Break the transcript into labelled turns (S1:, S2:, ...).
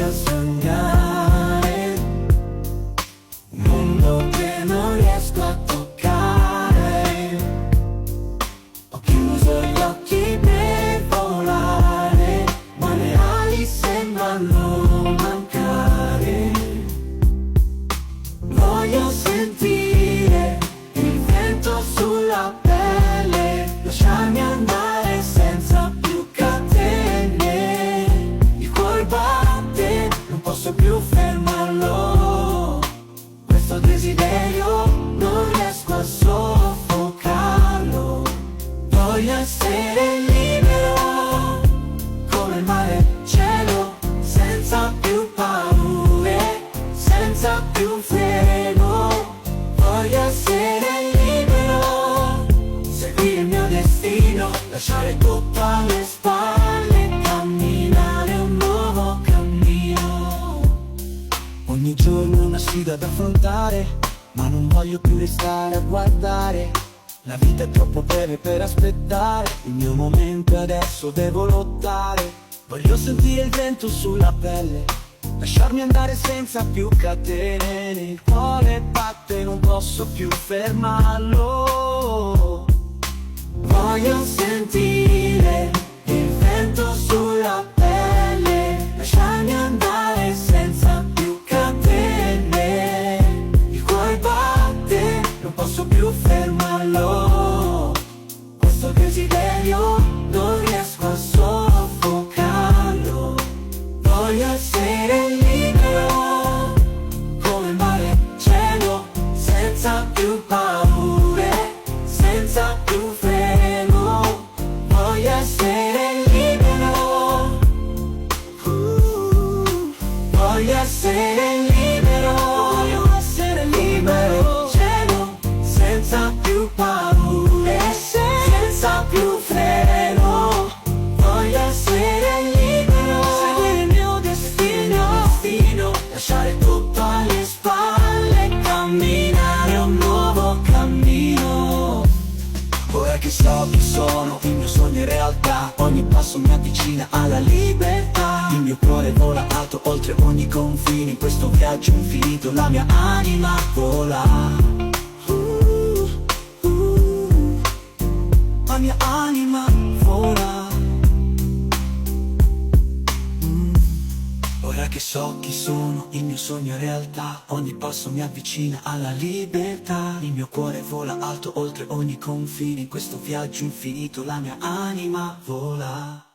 S1: voglio sognare un mondo che non riesco a toccare. Ho chiuso gli occhi per volare, ma le ali sembrano mancare. Voglio sentire il vento sulla pelle, lasciarmi andare senza più catene. Il cuore batte, non posso più fermarlo. Questo desiderio non riesco a soffocarlo. Voglio essere libero, come il mare e il cielo, senza più paure, senza più freno. Voglio essere libero, seguire il mio destino, lasciare tutto alle spalle, camminare un nuovo cammino. Ogni giorno è una sfida da affrontare, ma non voglio più restare a guardare. La vita è troppo breve per aspettare, il mio momento è adesso, devo lottare. Voglio sentire il vento sulla pelle, lasciarmi andare senza più catene. Il cuore batte, non posso più fermarlo. Voglio sentire il vento sulla pelle, lasciarmi andare senza più catene. Il cuore batte, non posso più fermarlo. Questo desiderio non riesco a soffocarlo. Voglio essere libero, come il mare e il cielo, senza più paure, senza più freno. Voglio essere libero, voglio essere libero, voglio essere libero. Cielo, senza più paure, senza più freno. Voglio essere libero, seguire il mio destino, lasciare tutto alle spalle, camminare un nuovo cammino. Ora che so chi sono, il mio sogno è realtà, ogni passo mi avvicina alla libertà. Il mio cuore vola alto oltre ogni confine, in questo viaggio infinito la mia anima vola. La mia anima vola. Ora che so chi sono, il mio sogno è realtà, ogni passo mi avvicina alla libertà. Il mio cuore vola alto oltre ogni confine, in questo viaggio infinito la mia anima vola.